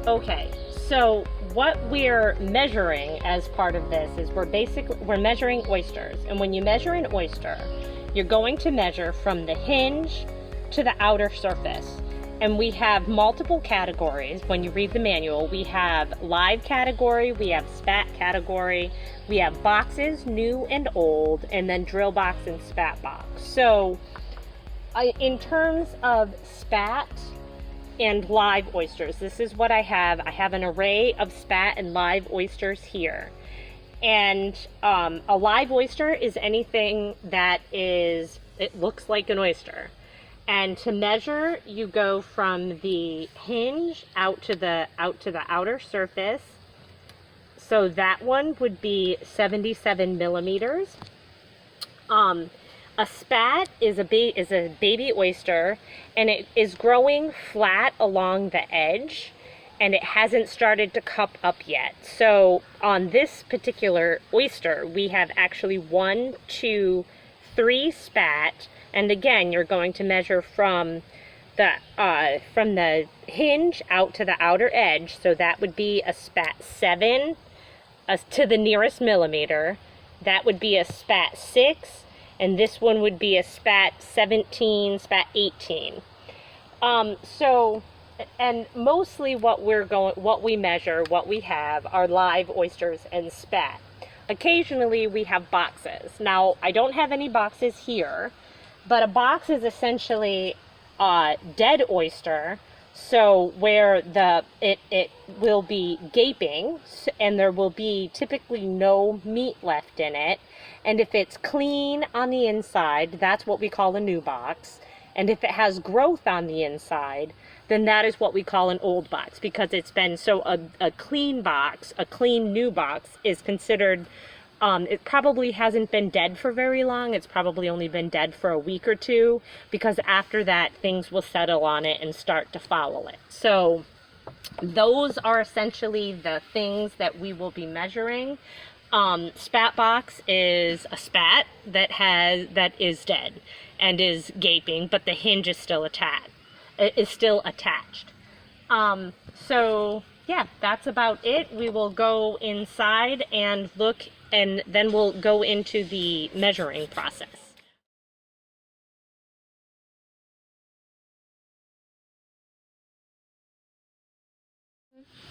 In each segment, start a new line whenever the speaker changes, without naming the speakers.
Okay, so what we're measuring as part of this is we're measuring oysters. And when you measure an oyster, you're going to measure from the hinge to the outer surface. And we have multiple categories. When you read the manual, we have live category, we have spat category, we have boxes, new and old, and then drill box and spat box. So in terms of spat and live oysters, this is what I have. I have an array of spat and live oysters here. And a live oyster is anything that it looks like an oyster. And to measure, you go from the hinge out to the outer surface. So that one would be 77 millimeters. A spat is a baby oyster, and it is growing flat along the edge, and it hasn't started to cup up yet. So on this particular oyster, we have actually 1, 2, 3 spat. And again, you're going to measure from the hinge out to the outer edge. So that would be a spat 7 to the nearest millimeter. That would be a spat 6. And this one would be a spat 17, spat 18. And mostly what we measure, what we have are live oysters and spat. Occasionally we have boxes. Now, I don't have any boxes here. But a box is essentially a dead oyster, so where it will be gaping, and there will be typically no meat left in it. And if it's clean on the inside, that's what we call a new box. And if it has growth on the inside, then that is what we call an old box, because it's been a clean box, a clean new box is considered. It probably hasn't been dead for very long. It's probably only been dead for a week or two, because after that, things will settle on it and start to foul it. So those are essentially the things that we will be measuring. Spat box is a spat that is dead and is gaping, but the hinge is still attached. So yeah, that's about it. We will go inside and look, and then we'll go into the measuring process.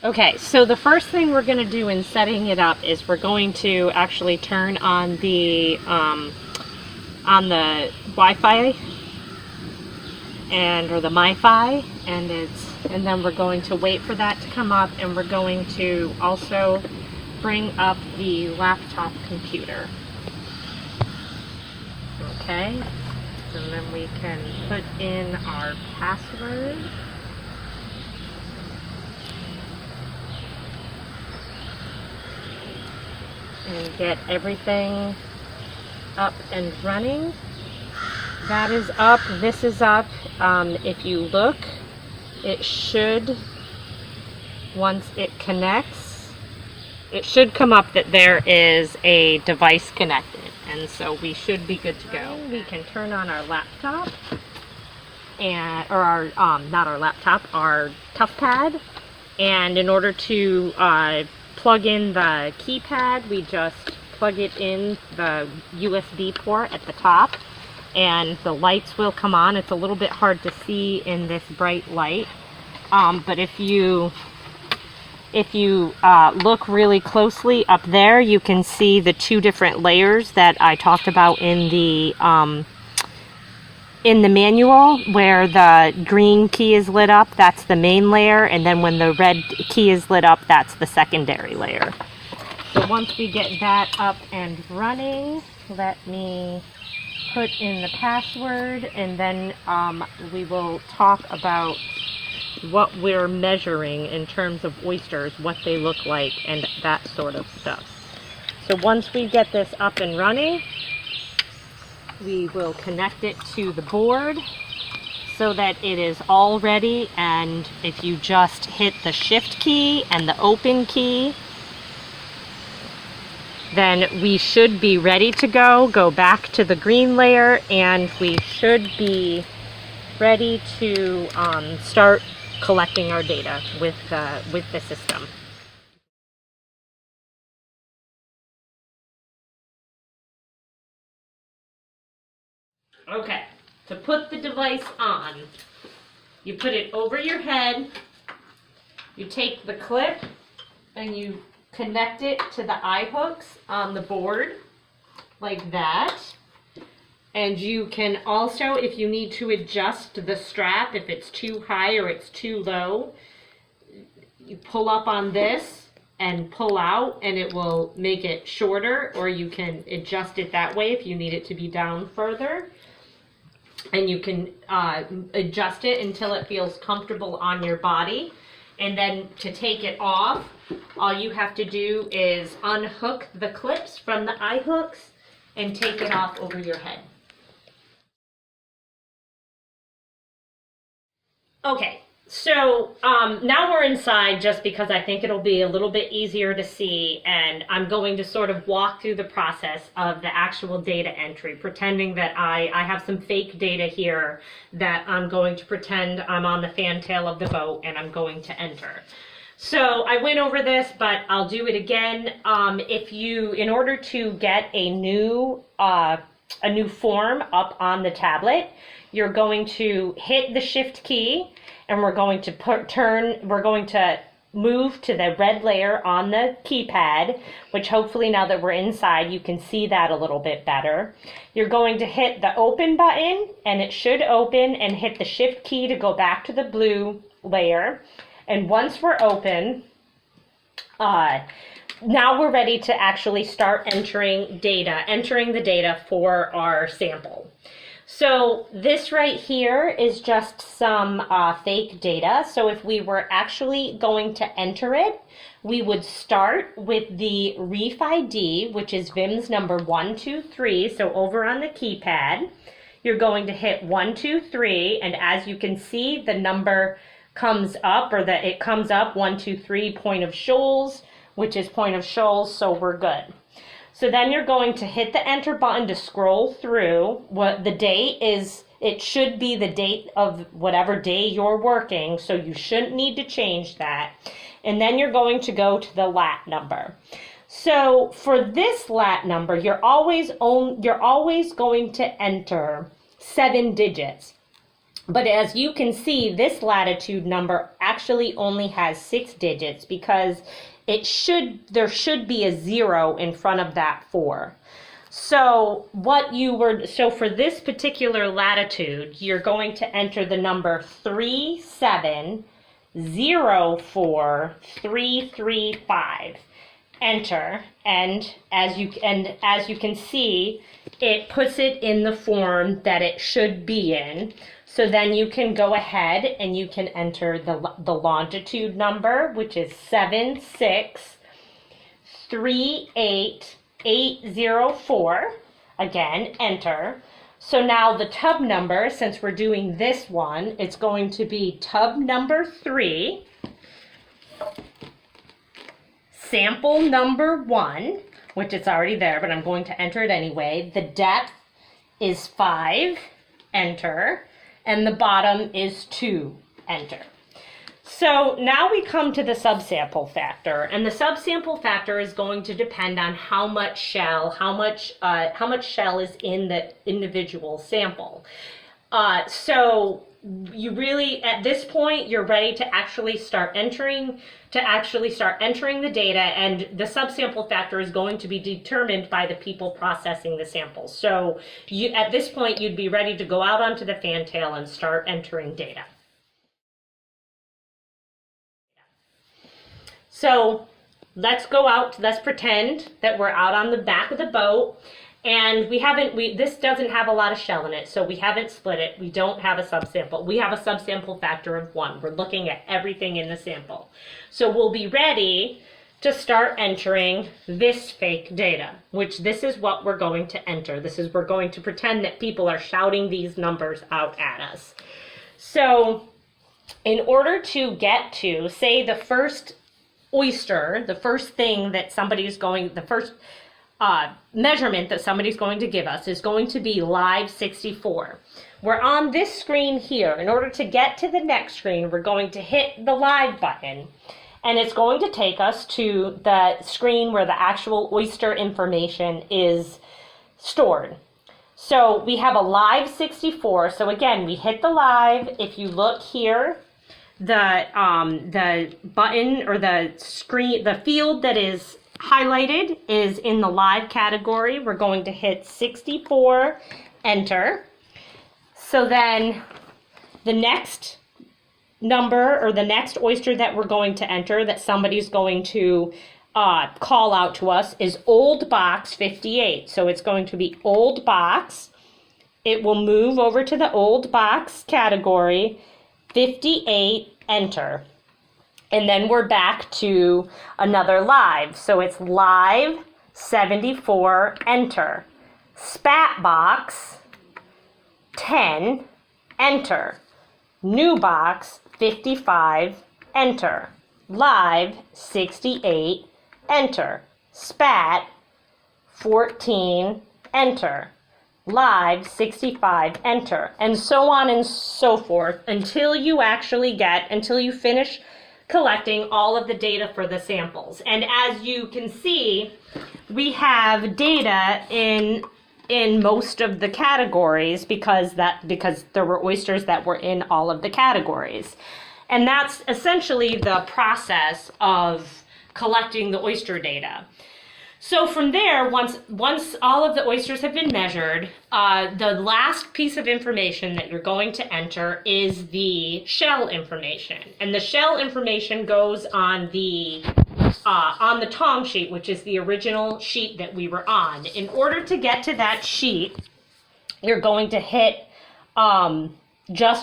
Okay, so the first thing we're going to do in setting it up is we're going to actually turn on the Wi-Fi or the MiFi, and then we're going to wait for that to come up, and we're going to also bring up the laptop computer. Okay, so then we can put in our password. And get everything up and running. That is up, this is up. If you look, it should, once it connects, it should come up that there is a device connected, and so we should be good to go. We can turn on our laptop, our tough pad, and in order to plug in the keypad, we just plug it in the USB port at the top, and the lights will come on. It's a little bit hard to see in this bright light, but if you look really closely up there, you can see the 2 different layers that I talked about in the manual. Where the green key is lit up, that's the main layer, and then when the red key is lit up, that's the secondary layer. So once we get that up and running, let me put in the password, and then we will talk about what we're measuring in terms of oysters, what they look like, and that sort of stuff. So once we get this up and running, we will connect it to the board so that it is all ready, and if you just hit the shift key and the open key, then we should be ready to go back to the green layer, and we should be ready to start collecting our data with the system. Okay, to put the device on, you put it over your head, you take the clip and you connect it to the eye hooks on the board like that. And you can also, if you need to adjust the strap, if it's too high or it's too low, you pull up on this and pull out and it will make it shorter, or you can adjust it that way if you need it to be down further. And you can adjust it until it feels comfortable on your body. And then to take it off, all you have to do is unhook the clips from the eye hooks and take it off over your head. Okay, so now we're inside just because I think it'll be a little bit easier to see, and I'm going to sort of walk through the process of the actual data entry, pretending that I have some fake data here that I'm going to pretend I'm on the fantail of the boat and I'm going to enter. So I went over this, but I'll do it again. In order to get a new form up on the tablet, you're going to hit the shift key and we're going to move to the red layer on the keypad, which hopefully now that we're inside, you can see that a little bit better. You're going to hit the open button and it should open, and hit the shift key to go back to the blue layer. And once we're open, now we're ready to actually start entering the data for our sample. So this right here is just some fake data. So if we were actually going to enter it, we would start with the Reef ID, which is VIMS number 123. So over on the keypad, you're going to hit 123, and as you can see, the number comes up, it comes up 123 Point of Shoals, which is Point of Shoals, so we're good. So then you're going to hit the enter button to scroll through. What the date is, it should be the date of whatever day you're working, so you shouldn't need to change that. And then you're going to go to the lat number. So for this lat number, you're always going to enter 7 digits. But as you can see, this latitude number actually only has 6 digits because there should be a 0 in front of that 4. So for this particular latitude, you're going to enter the number 3704335. Enter, and as you can see, it puts it in the form that it should be in. So then you can go ahead and you can enter the longitude number, which is 7638804. Again, enter. So now the tub number, since we're doing this one, it's going to be tub number 3, sample number 1, which it's already there, but I'm going to enter it anyway. The depth is 5, enter. And the bottom is 2, enter. So now we come to the subsample factor, and the subsample factor is going to depend on how much shell is in the individual sample. So you really, at this point, you're ready to actually start entering the data, and the subsample factor is going to be determined by the people processing the samples. So at this point, you'd be ready to go out onto the fantail and start entering data. So let's go out, let's pretend that we're out on the back of the boat, and this doesn't have a lot of shell in it, so we haven't split it. We don't have a subsample. We have a subsample factor of 1. We're looking at everything in the sample. So we'll be ready to start entering this fake data, which this is what we're going to enter. We're going to pretend that people are shouting these numbers out at us. So in order to get to, say, the first oyster, the first thing that the first measurement that somebody's going to give us is going to be live 64. we're on this screen here. In order to get to the next screen, we're going to hit the live button, and it's going to take us to the screen where the actual oyster information is stored. So we have a live 64. So again, we hit the live. If you look here, the button or the screen, the field that is highlighted is in the live category. We're going to hit 64, enter. So then the next number or the next oyster that we're going to enter that somebody's going to call out to us is old box 58. So it's going to be old box. It will move over to the old box category, 58, enter. And then we're back to another live. So it's live 74, enter. Spat box 10, enter. New box 55, enter. Live 68, enter. Spat 14, enter. Live 65, enter. And so on and so forth until you finish collecting all of the data for the samples. And as you can see, we have data in most of the categories because there were oysters that were in all of the categories. And that's essentially the process of collecting the oyster data. So from there, once all of the oysters have been measured, the last piece of information that you're going to enter is the shell information. And the shell information goes on the tong sheet, which is the original sheet that we were on. In order to get to that sheet, you're going to hit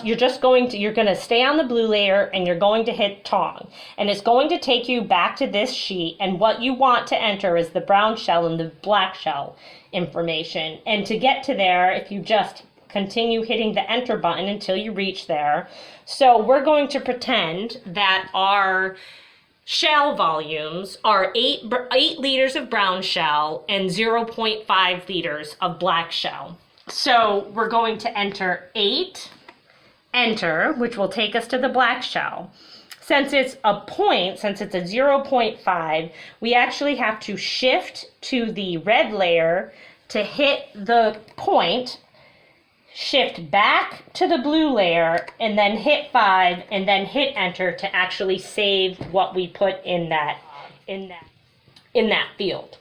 you're going to stay on the blue layer and you're going to hit tong, and it's going to take you back to this sheet, and what you want to enter is the brown shell and the black shell information. And to get to there, if you just continue hitting the enter button until you reach there. So we're going to pretend that our shell volumes are 8 liters of brown shell and 0.5 liters of black shell. So we're going to enter 8, enter, which will take us to the black shell. Since it's a 0.5, we actually have to shift to the red layer to hit the point, shift back to the blue layer, and then hit 5, and then hit enter to actually save what we put in that field.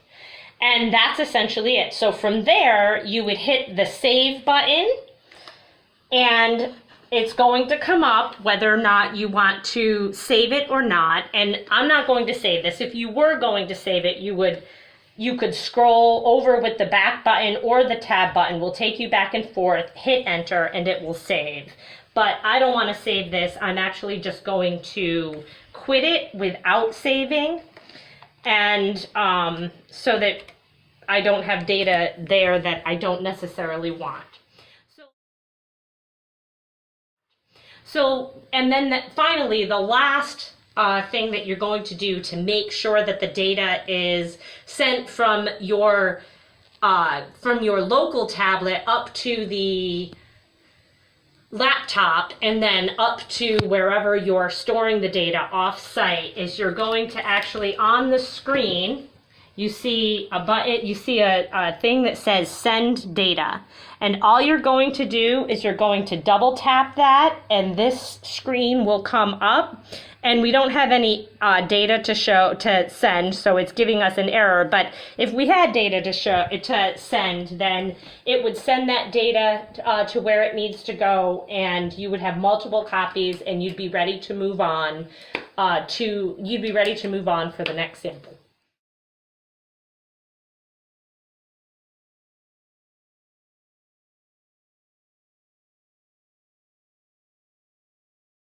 And that's essentially it. So from there, you would hit the save button, and it's going to come up whether or not you want to save it or not. And I'm not going to save this. If you were going to save it, you could scroll over with the back button, or the tab button will take you back and forth, hit enter, and it will save. But I don't want to save this. I'm actually just going to quit it without saving, and so that I don't have data there that I don't necessarily want. So and then finally, the last thing that you're going to do to make sure that the data is sent from your local tablet up to the laptop and then up to wherever you're storing the data off-site is you're going to actually, on the screen, you see a button, you see a thing that says send data. And all you're going to do is you're going to double tap that, and this screen will come up. And we don't have any data to send, so it's giving us an error. But if we had data to send, then it would send that data to where it needs to go, and you would have multiple copies, and you'd be ready to move on. For the next sample.